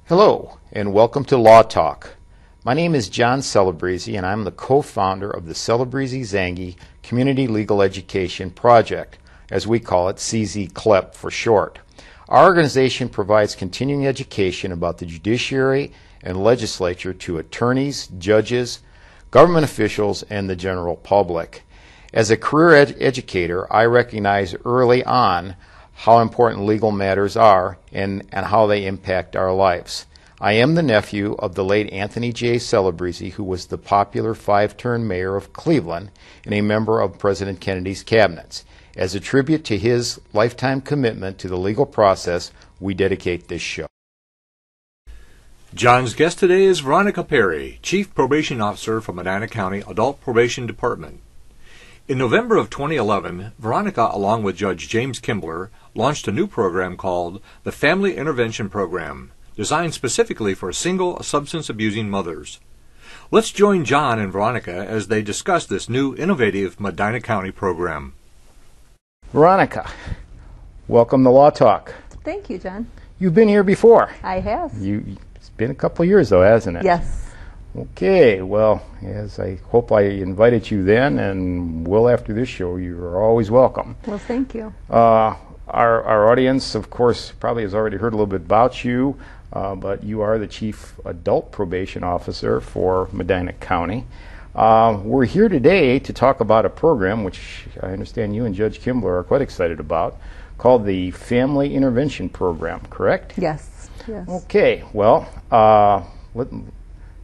Hello, and welcome to Law Talk. My name is John Celebrezze, and I'm the co-founder of the Celebrezze-Zangi Community Legal Education Project, as we call it, CZ-CLEP for short. Our organization provides continuing education about the judiciary and legislature to attorneys, judges, government officials, and the general public. As a career educator, I recognize early on how important legal matters are and how they impact our lives. I am the nephew of the late Anthony J. Celebrezze, who was the popular five-term mayor of Cleveland and a member of President Kennedy's cabinets. As a tribute to his lifetime commitment to the legal process, we dedicate this show. John's guest today is Veronica Perry, Chief Probation Officer for Medina County Adult Probation Department. In November of 2011, Veronica, along with Judge James Kimbler, launched a new program called the Family Intervention Program, designed specifically for single substance-abusing mothers. Let's join John and Veronica as they discuss this new innovative Medina County program. Veronica, welcome to Law Talk. Thank you, John. You've been here before. I have. It's been a couple of years, though, hasn't it? Yes. Okay, well, as I hope I invited you then, and will after this show, you're always welcome. Well, thank you. Our audience, of course, probably has already heard a little bit about you, but you are the Chief Adult Probation Officer for Medina County. We're here today to talk about a program which I understand you and Judge Kimbler are quite excited about, called the Family Intervention Program, correct? Yes. Yes. Okay, well,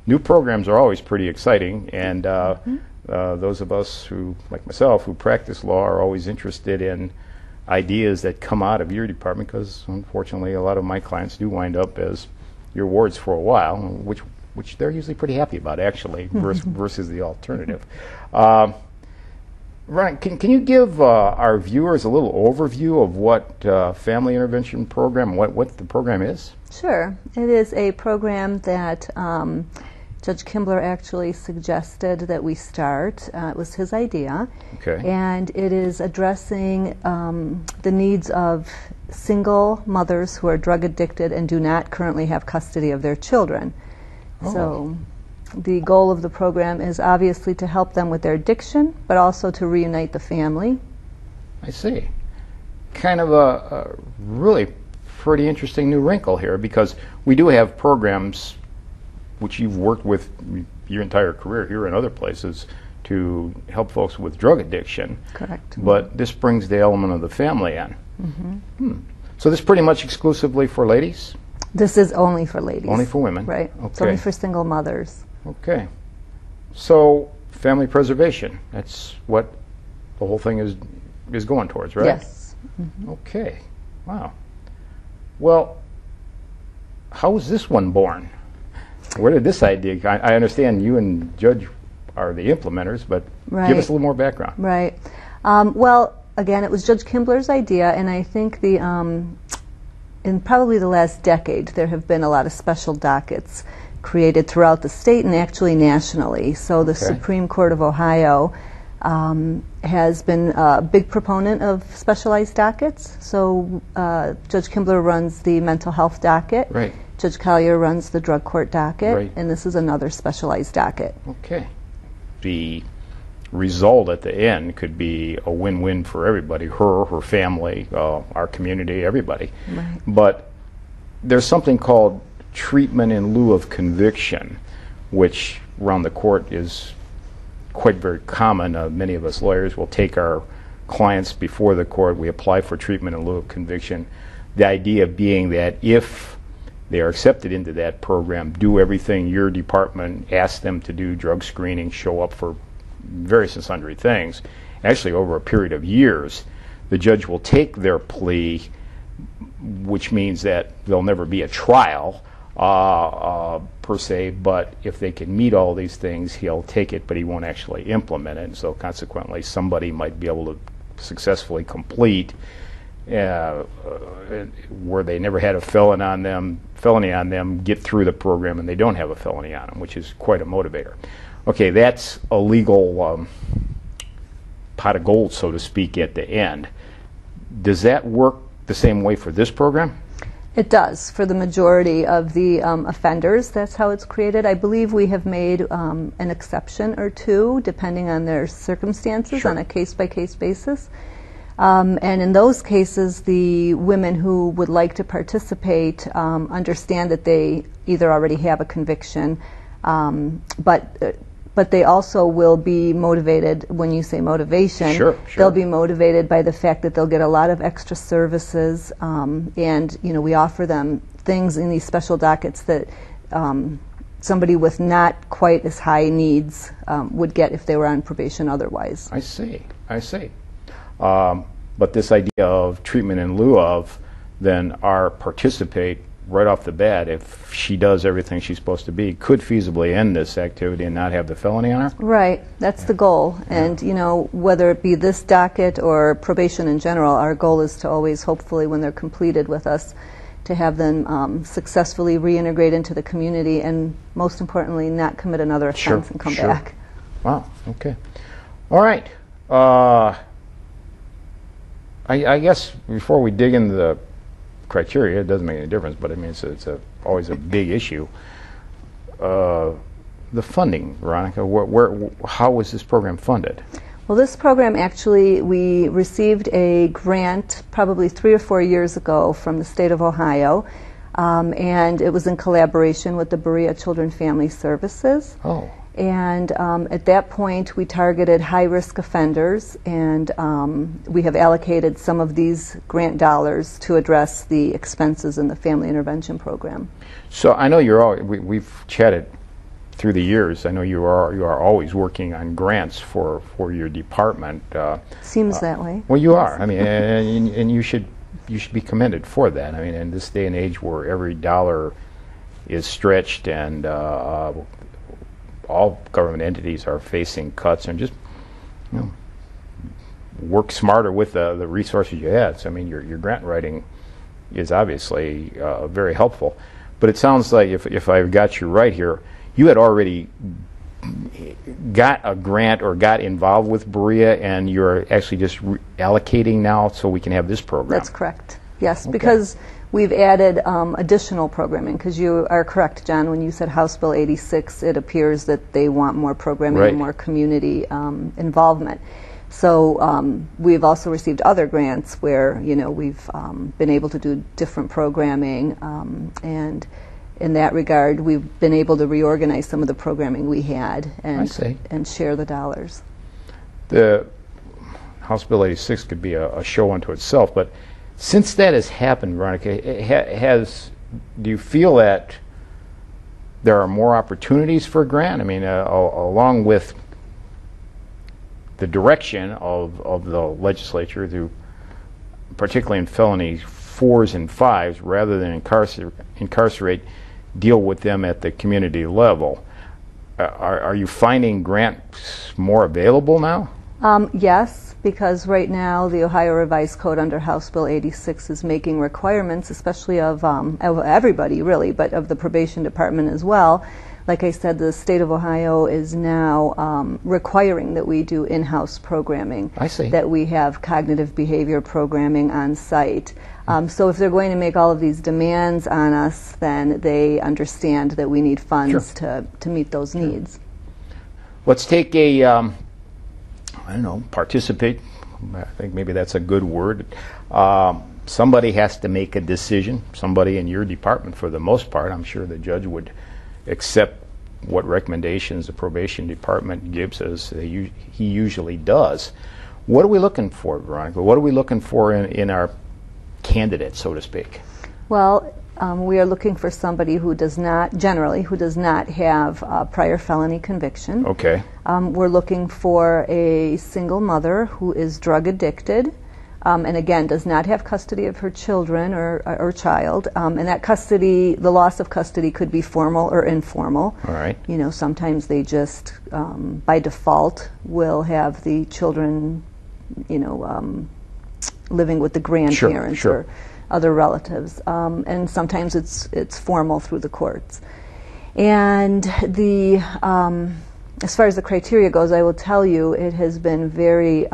new programs are always pretty exciting, and those of us who, like myself, who practice law are always interested in ideas that come out of your department, because unfortunately a lot of my clients do wind up as your wards for a while, which they're usually pretty happy about, actually, versus the alternative. Ryan, can you give our viewers a little overview of what Family Intervention Program, what the program is? Sure. It is a program that Judge Kimbler actually suggested that we start. It was his idea. Okay. And it is addressing the needs of single mothers who are drug addicted and do not currently have custody of their children. Oh. So the goal of the program is obviously to help them with their addiction, but also to reunite the family. I see. Kind of a really pretty interesting new wrinkle here, because we do have programs which you've worked with your entire career here and other places to help folks with drug addiction. Correct. But this brings the element of the family in. So this is pretty much exclusively for ladies? This is only for ladies. Only for women? Right. Okay. It's only for single mothers. Okay. So family preservation, that's what the whole thing is going towards, right? Yes. Okay. Wow. Well, how was this one born? Where did this idea? I understand you and Judge are the implementers, but give us a little more background. Right. Well, again, it was Judge Kimbler's idea, and I think in probably the last decade, there have been a lot of special dockets created throughout the state and actually nationally. So the Supreme Court of Ohio has been a big proponent of specialized dockets. So Judge Kimbler runs the mental health docket. Right. Judge Collier runs the drug court docket. Right. And this is another specialized docket. Okay. The result at the end could be a win-win for everybody, her family, our community, everybody. Right. But there's something called treatment in lieu of conviction, which around the court is quite very common. Many of us lawyers will take our clients before the court. We apply for treatment in lieu of conviction. The idea being that if they are accepted into that program, do everything your department asks them to do, drug screening, show up for various and sundry things. Actually, over a period of years, the judge will take their plea, which means that there'll never be a trial per se, but if they can meet all these things, he'll take it, but he won't actually implement it. And so consequently, somebody might be able to successfully complete where they never had a felony on them, get through the program, and they don't have a felony on them, which is quite a motivator. Okay, that's a legal pot of gold, so to speak, at the end. Does that work the same way for this program? It does. For the majority of the offenders, that's how it's created. I believe we have made an exception or two, depending on their circumstances, Sure. on a case-by-case basis. And in those cases, the women who would like to participate understand that they either already have a conviction, but they also will be motivated. When you say motivation, Sure. they'll be motivated by the fact that they'll get a lot of extra services, and we offer them things in these special dockets that somebody with not quite as high needs would get if they were on probation otherwise. I see. But this idea of treatment in lieu of, then our participate right off the bat, if she does everything she's supposed to be, could feasibly end this activity and not have the felony on her? Right, that's the goal. And whether it be this docket or probation in general, our goal is to always, hopefully, when they're completed with us, to have them successfully reintegrate into the community and, most importantly, not commit another offense and come back. Wow, okay. All right. I guess before we dig into the criteria, it doesn't make any difference, but I mean, it's always a big issue. The funding, Veronica, how was this program funded? Well, this program, actually, we received a grant probably 3 or 4 years ago from the state of Ohio, and it was in collaboration with the Berea Children Family Services. Oh. And at that point, we targeted high-risk offenders, and we have allocated some of these grant dollars to address the expenses in the family intervention program. So I know we've chatted through the years. I know you are always working on grants for your department. Seems that way. Well, you are. I mean, and you should be commended for that. I mean, in this day and age where every dollar is stretched and all government entities are facing cuts, and just work smarter with the resources you had. So I mean, your grant writing is obviously very helpful. But it sounds like, if I've got you right here, you had already got a grant or got involved with Berea, and you're actually just allocating now so we can have this program. That's correct. Yes, Okay. because we've added additional programming, because you are correct, John, when you said House Bill 86, it appears that they want more programming Right. and more community involvement. So we've also received other grants where, we've been able to do different programming, and in that regard, we've been able to reorganize some of the programming we had and share the dollars. The House Bill 86 could be a show unto itself, but since that has happened, Veronica, do you feel that there are more opportunities for a grant? I mean, along with the direction of the legislature, particularly in felony 4s and 5s, rather than incarcerate, deal with them at the community level. Are you finding grants more available now? Yes, because right now the Ohio Revised Code under House Bill 86 is making requirements, especially of everybody really, but of the probation department as well. Like I said, the state of Ohio is now requiring that we do in-house programming. I see. That we have cognitive behavior programming on site. So if they're going to make all of these demands on us, then they understand that we need funds to meet those needs. Let's take participate. I think maybe that's a good word. Somebody has to make a decision. Somebody in your department, for the most part. I'm sure the judge would accept what recommendations the probation department gives us. He usually does. What are we looking for, Veronica? What are we looking for in our candidate, so to speak? Well, we are looking for somebody who does not have a prior felony conviction. Okay. We're looking for a single mother who is drug addicted, and again does not have custody of her children or child. And that custody, the loss of custody, could be formal or informal. All right. Sometimes they just by default will have the children, living with the grandparents or other relatives, and sometimes it's formal through the courts. And as far as the criteria goes, I will tell you it has been very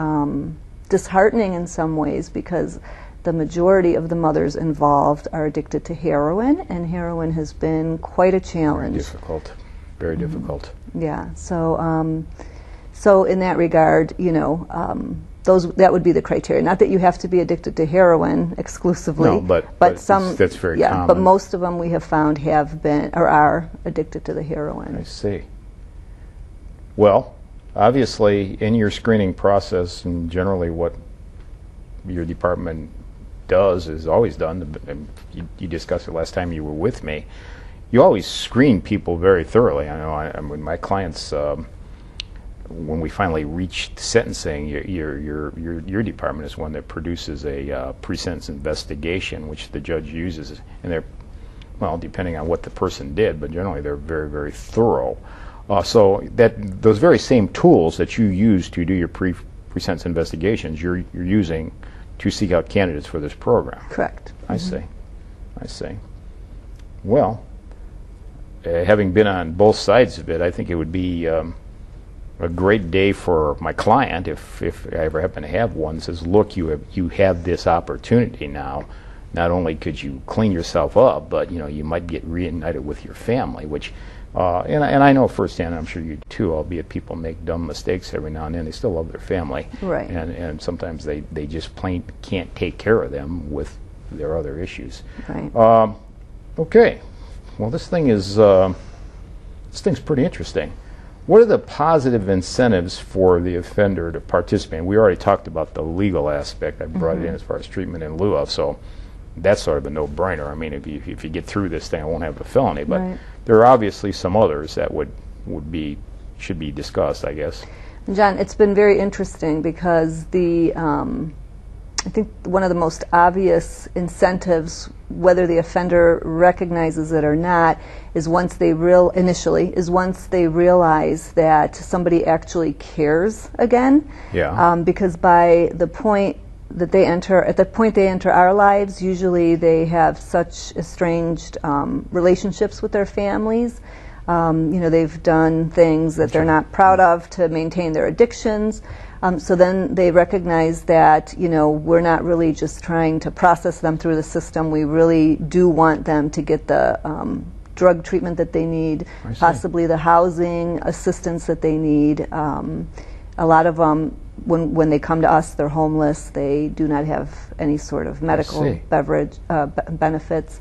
disheartening in some ways, because the majority of the mothers involved are addicted to heroin, and heroin has been quite a challenge. Very difficult. Very difficult. Yeah. So, so in that regard, you know, that would be the criteria. Not that you have to be addicted to heroin exclusively. No, but some that's very common. But most of them we have found have been or are addicted to the heroin. I see. Well, obviously, in your screening process, and generally what your department does, is always done, and you discussed it last time you were with me, you always screen people very thoroughly. I know when my clients, when we finally reached sentencing, your department is one that produces a pre-sentence investigation, which the judge uses, and they're, well, depending on what the person did, but generally they're very, very thorough. So those very same tools that you use to do your pre-sentence investigations, you're using to seek out candidates for this program. Correct. I see. I see. Well, having been on both sides of it, I think it would be a great day for my client if I ever happen to have one. Says, look, you have this opportunity now. Not only could you clean yourself up, but you might get reunited with your family, which. And I know firsthand, I'm sure you too, albeit people make dumb mistakes every now and then, they still love their family. Right. And sometimes they just plain can't take care of them with their other issues. Right. Okay. Well, this thing's pretty interesting. What are the positive incentives for the offender to participate? We already talked about the legal aspect. I brought it in as far as treatment in lieu of, so that's sort of a no-brainer. I mean, if you get through this thing, I won't have a felony. But right. There are obviously some others that should be discussed, I guess. John, it's been very interesting because I think one of the most obvious incentives, whether the offender recognizes it or not, is once they realize that somebody actually cares again. Yeah. Because by the point that they enter our lives, usually they have such estranged relationships with their families. They've done things that they're not proud of to maintain their addictions. So then they recognize that, we're not really just trying to process them through the system. We really do want them to get the drug treatment that they need, possibly the housing assistance that they need. A lot of them, when they come to us, they're homeless. They do not have any sort of medical benefits.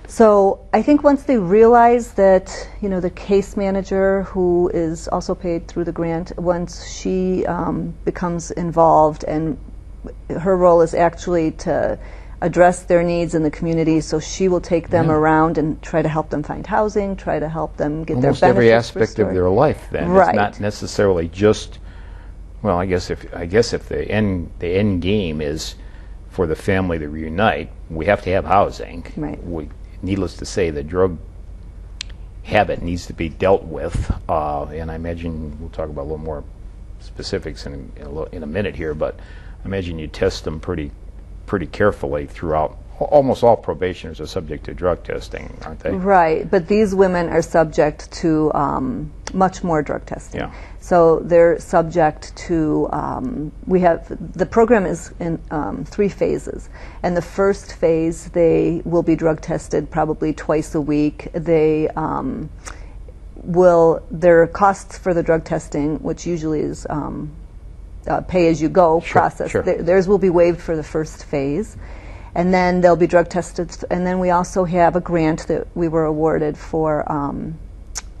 So I think once they realize that, the case manager, who is also paid through the grant, once she becomes involved, and her role is actually to address their needs in the community, so she will take them around and try to help them find housing, try to help them get almost their benefits every aspect restored. of their life. Then Right. It's not necessarily just. Well, I guess if the end game is for the family to reunite, we have to have housing. Right. Needless to say, the drug habit needs to be dealt with, and I imagine we'll talk about a little more specifics in a minute here. But I imagine you test them pretty carefully throughout. Almost all probationers are subject to drug testing, aren't they? Right, but these women are subject to much more drug testing. Yeah. So they're subject to, the program is in 3 phases. And the first phase, they will be drug tested probably twice a week. Their costs for the drug testing, which usually is pay-as-you-go process, Sure. Theirs will be waived for the first phase. And then they'll be drug tested. And then we also have a grant that we were awarded for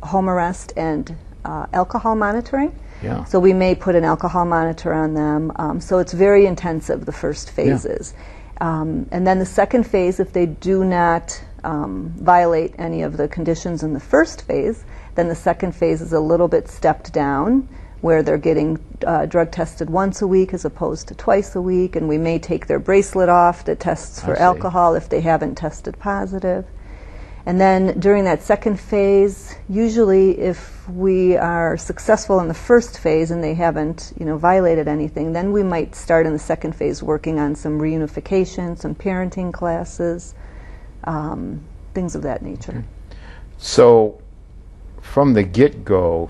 home arrest and alcohol monitoring. Yeah. So we may put an alcohol monitor on them. So it's very intensive, the first phases. And then the second phase, if they do not violate any of the conditions in the first phase, then the second phase is a little bit stepped down, where they're getting drug tested once a week as opposed to twice a week, and we may take their bracelet off that tests for alcohol if they haven't tested positive. And then during that second phase, usually if we are successful in the first phase and they haven't, violated anything, then we might start in the second phase working on some reunification, some parenting classes, things of that nature. So from the get-go,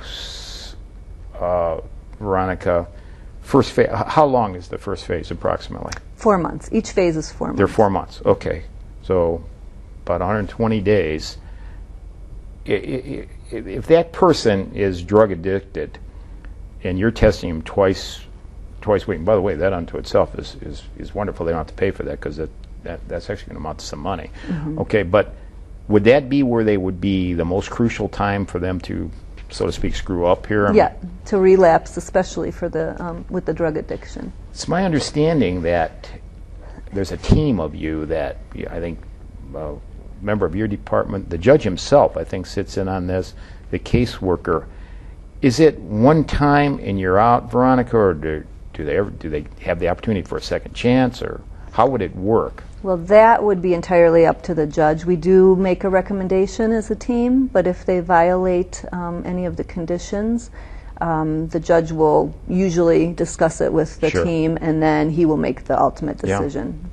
Veronica, first phase, how long is the first phase approximately? 4 months. Each phase is 4 months. They're 4 months. Okay. So about 120 days. If that person is drug addicted and you're testing them twice a week, and by the way, that unto itself is wonderful. They don't have to pay for that because that's actually going to amount to some money. Mm-hmm. Okay, but would that be where they would be the most crucial time for them to, so to speak, screw up here? Yeah, to relapse, especially for the with the drug addiction. It's my understanding that there's a team of you that I think a member of your department, the judge himself, I think, sits in on this, the caseworker. Is it one time and you're out, Veronica, or do they have the opportunity for a second chance, or how would it work? Well, that would be entirely up to the judge. We do make a recommendation as a team, but if they violate any of the conditions, the judge will usually discuss it with the team, and then he will make the ultimate decision. Yeah.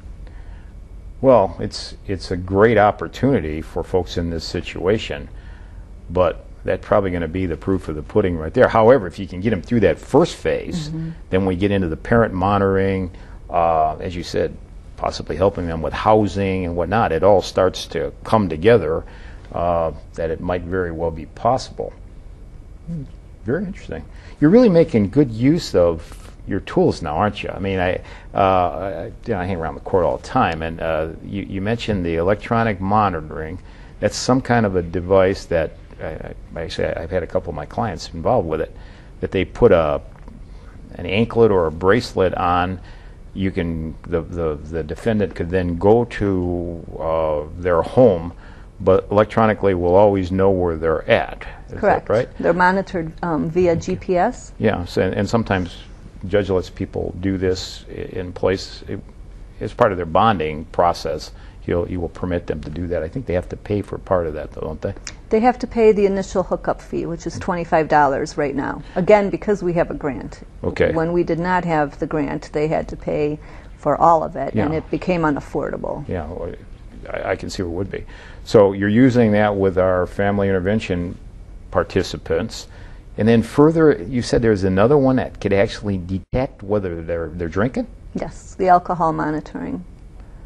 Well, it's a great opportunity for folks in this situation, but that's probably going to be the proof of the pudding right there. However, if you can get them through that first phase, then we get into the parent monitoring, as you said, possibly helping them with housing and whatnot. It all starts to come together that it might very well be possible. Very interesting. You're really making good use of your tools now, aren't you? I mean, I hang around the court all the time, and you mentioned the electronic monitoring. That's some kind of a device that actually I've had a couple of my clients involved with it, that they put an anklet or a bracelet on. You can the defendant could then go to their home, but electronically will always know where they're at. Is Correct. That right? They're monitored via GPS. Yeah, so, and sometimes the judge lets people do this in place as part of their bonding process. He will permit them to do that. I think they have to pay for part of that, though, don't they? They have to pay the initial hookup fee, which is $25 right now. Again, because we have a grant. Okay. When we did not have the grant, they had to pay for all of it, and it became unaffordable. Yeah, well, I can see what it would be. So you're using that with our family intervention participants. And then further, you said there's another one that could actually detect whether they're drinking? Yes, the alcohol monitoring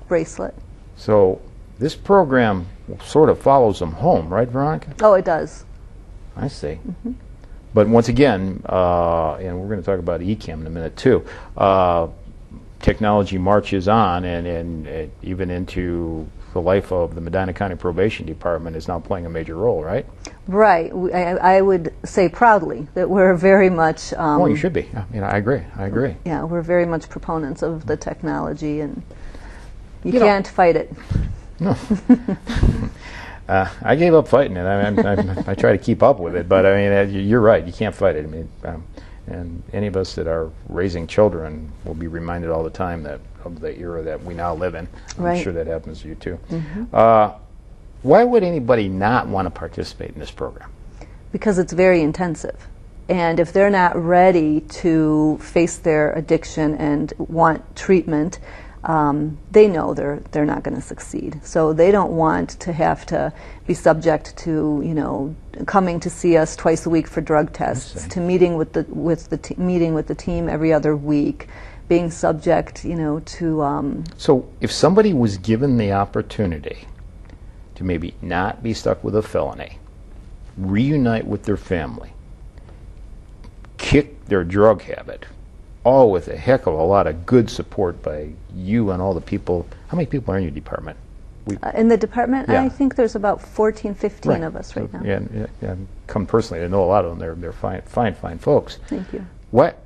bracelet. So this program sort of follows them home, right, Veronica? Oh, it does. I see. But once again, and we're going to talk about eChem in a minute too, technology marches on, and even into the life of the Medina County Probation Department is now playing a major role, right? Right. I would say proudly that we're very much... well, you should be. I mean, I agree. Yeah, we're very much proponents of the technology, and you can't fight it. No. I gave up fighting it. I try to keep up with it, but I mean, you're right. You can't fight it. I mean, and any of us that are raising children will be reminded all the time that of the era that we now live in. I'm sure that happens to you too. Why would anybody not want to participate in this program? Because it's very intensive. And if they're not ready to face their addiction and want treatment, they know they're not going to succeed. So they don't want to have to be subject to, coming to see us twice a week for drug tests, to meeting with the team every other week, being subject, to. So if somebody was given the opportunity to maybe not be stuck with a felony, reunite with their family, kick their drug habit, all with a heck of a lot of good support by you and all the people. How many people are in your department? In the department, I think there's about 14, 15 of us right now. Yeah, come personally to know a lot of them. They're fine folks. Thank you. What?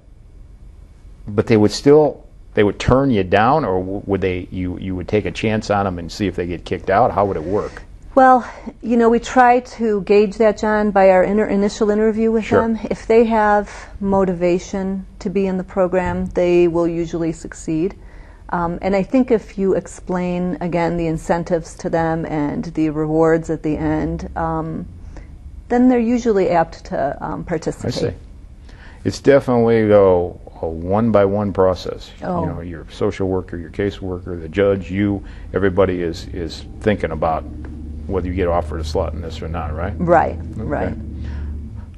But they would turn you down, or would you would take a chance on them and see if they get kicked out? How would it work? Well, we try to gauge that, John, by our initial interview with them. If they have motivation to be in the program, they will usually succeed. And I think if you explain, again, the incentives to them and the rewards at the end, then they're usually apt to participate. I see. It's definitely, though, a one-by-one process. Oh. Your social worker, your caseworker, the judge, everybody is thinking about whether you get offered a slot in this or not, right? Right, okay. Right.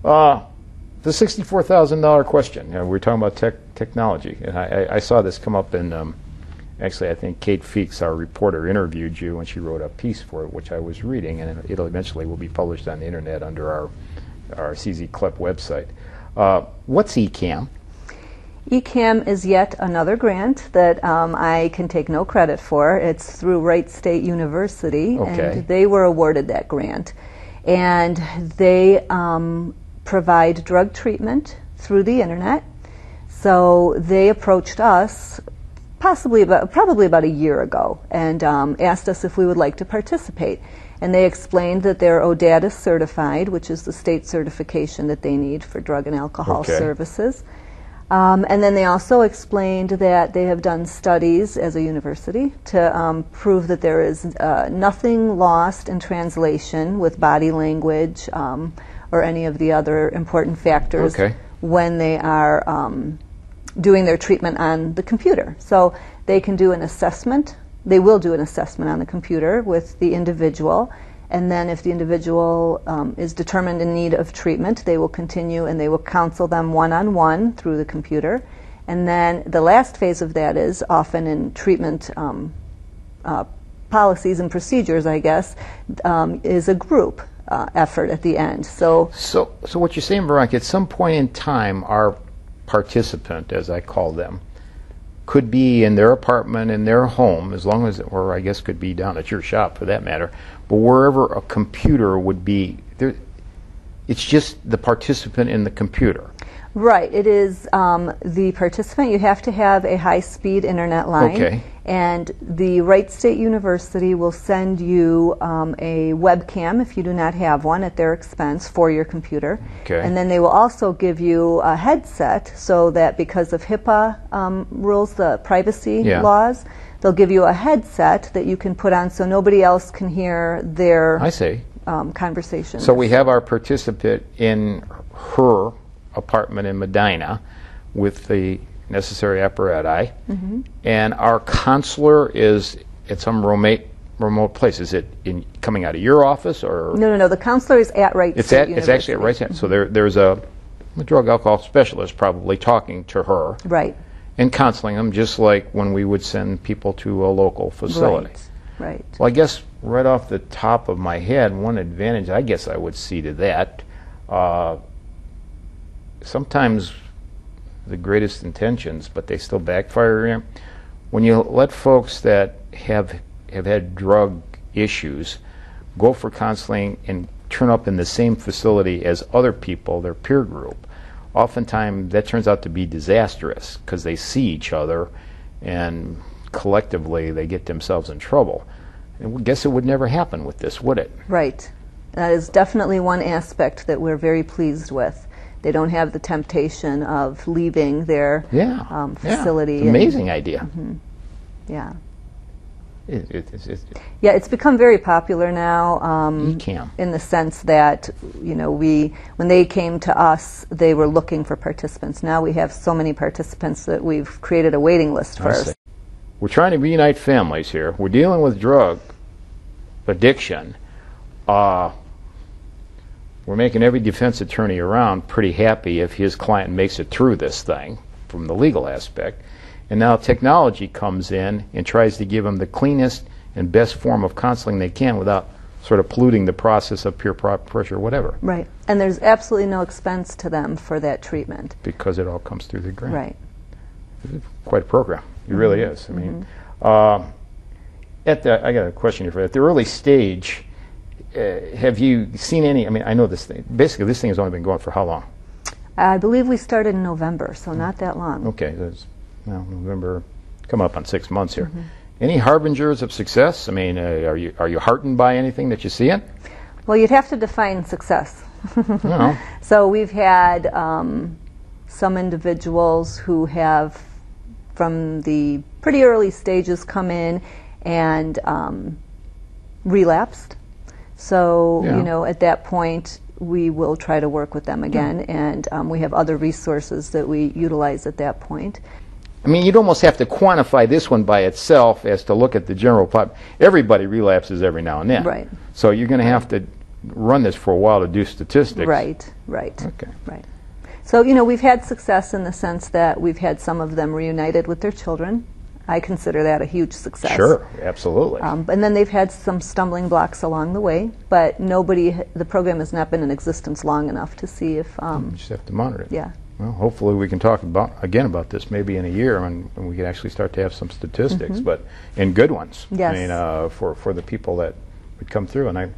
The $64,000 question. We're talking about technology, and I saw this come up in Actually, I think Kate Feeks, our reporter, interviewed you and she wrote a piece for it, which I was reading, and it'll eventually will be published on the internet under our CZ Clip website. What's ECAM? ECAM is yet another grant that I can take no credit for. It's through Wright State University, and they were awarded that grant. And they provide drug treatment through the internet. So they approached us probably about a year ago and asked us if we would like to participate. And they explained that they're ODATA certified, which is the state certification that they need for drug and alcohol services. And then they also explained that they have done studies as a university to prove that there is nothing lost in translation with body language or any of the other important factors when they are doing their treatment on the computer. So they can do an assessment. They will do an assessment on the computer with the individual. And then if the individual is determined in need of treatment, they will continue and they will counsel them one-on-one through the computer. And then the last phase of that is often in treatment policies and procedures, I guess, is a group effort at the end. So what you're saying, Veronica, at some point in time, our participant, as I call them, could be in their apartment, in their home, as long as, or I guess could be down at your shop for that matter, but wherever a computer would be, it's just the participant in the computer. Right. It is the participant. You have to have a high-speed internet line. And the Wright State University will send you a webcam, if you do not have one, at their expense for your computer. And then they will also give you a headset so that because of HIPAA rules, the privacy laws, they'll give you a headset that you can put on so nobody else can hear their conversation. So we have our participant in her apartment in Medina with the necessary apparatus, and our counselor is at some remote place. Is it coming out of your office or? No. The counselor is at Wright State University. It's actually at Wright State. So there's a drug alcohol specialist probably talking to her, and counseling them, just like when we would send people to a local facility. Right. Well, I guess right off the top of my head, one advantage I guess I would see to that. Sometimes the greatest intentions, but they still backfire. When you let folks that have had drug issues go for counseling and turn up in the same facility as other people, their peer group, oftentimes that turns out to be disastrous because they see each other and collectively they get themselves in trouble. And I guess it would never happen with this, would it? Right. That is definitely one aspect that we're very pleased with. They don't have the temptation of leaving their facility. It's an amazing idea. Yeah. It's become very popular now. ECAM. In the sense that, when they came to us, they were looking for participants. Now we have so many participants that we've created a waiting list for us. We're trying to reunite families here. We're dealing with drug addiction. We're making every defense attorney around pretty happy if his client makes it through this thing from the legal aspect. And now technology comes in and tries to give them the cleanest and best form of counseling they can without sort of polluting the process of peer pressure or whatever. Right. And there's absolutely no expense to them for that treatment. Because it all comes through the grant. Right. It's quite a program. It really is. I mean, I got a question here for you. At the early stage, have you seen any, I know this thing, basically this thing has only been going for how long? I believe we started in November, so not that long. Okay, that's November, coming up on 6 months here. Any harbingers of success? Are you heartened by anything that you see it? Well, you'd have to define success. So we've had some individuals who have, from the pretty early stages, come in and relapsed. So, at that point, we will try to work with them again, and we have other resources that we utilize at that point. You'd almost have to quantify this one by itself as to look at the general pop. Everybody relapses every now and then. Right. So you're going to have to run this for a while to do statistics. Right. Okay. Right. So, we've had success in the sense that we've had some of them reunited with their children I consider that a huge success. Sure, absolutely. And then they've had some stumbling blocks along the way, but the program has not been in existence long enough to see if... You just have to monitor it. Yeah. Well, hopefully we can talk again about this maybe in a year when we can actually start to have some statistics, but and good ones. Yes. I mean, for the people that would come through, and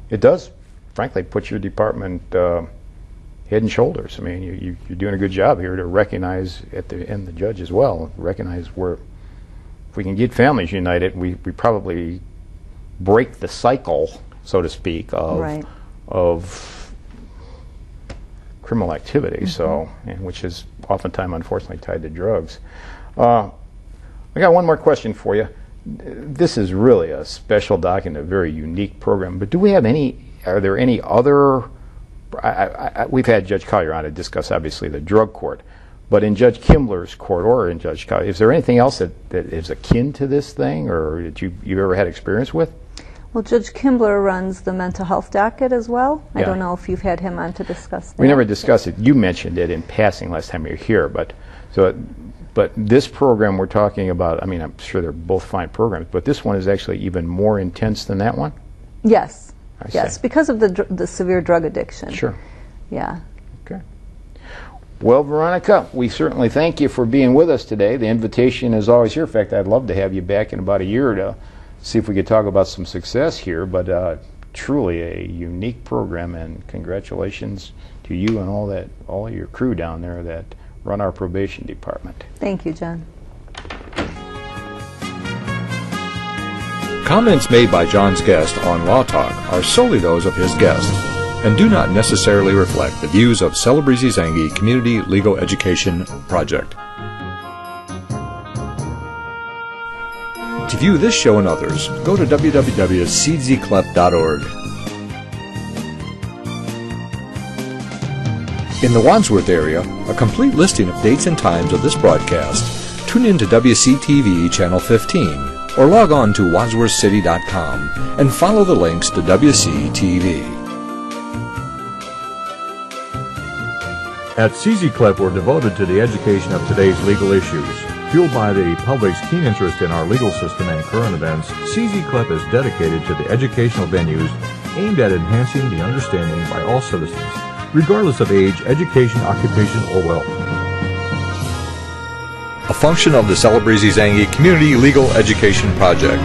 it does, frankly, put your department head and shoulders. I mean, you're doing a good job here to recognize at the end the judge as well, recognize where if we can get families united, we probably break the cycle, so to speak, of criminal activity, which is oftentimes unfortunately tied to drugs. I got one more question for you. This is really a special document, a very unique program, but are there any other, we've had Judge Collier on to discuss obviously the drug court, but in Judge Kimbler's court or in Judge Collier, is there anything else that is akin to this thing or that you've ever had experience with? Well, Judge Kimbler runs the mental health docket as well. Yeah. I don't know if you've had him on to discuss that. We never discussed it. You mentioned it in passing last time you were here, but this program we're talking about, I mean, I'm sure they're both fine programs, but this one is actually even more intense than that one? Yes. I Yes, see. because of the severe drug addiction. Sure. Yeah. Okay. Well, Veronica, we certainly thank you for being with us today. The invitation is always here. In fact, I'd love to have you back in about a year to see if we could talk about some success here, but truly a unique program, and congratulations to you and all your crew down there that run our probation department. Thank you, John. Comments made by John's guest on Law Talk are solely those of his guest and do not necessarily reflect the views of Celebrezze Zangi Community Legal Education Project. To view this show and others, go to www.czclep.org. In the Wandsworth area, a complete listing of dates and times of this broadcast, tune in to WCTV Channel 15 or log on to wandsworthcity.com and follow the links to WCTV. At CZ we're devoted to the education of today's legal issues. Fueled by the public's keen interest in our legal system and current events, CZ is dedicated to the educational venues aimed at enhancing the understanding by all citizens, regardless of age, education, occupation, or wealth. A function of the Celebrezze Zangi Community Legal Education Project.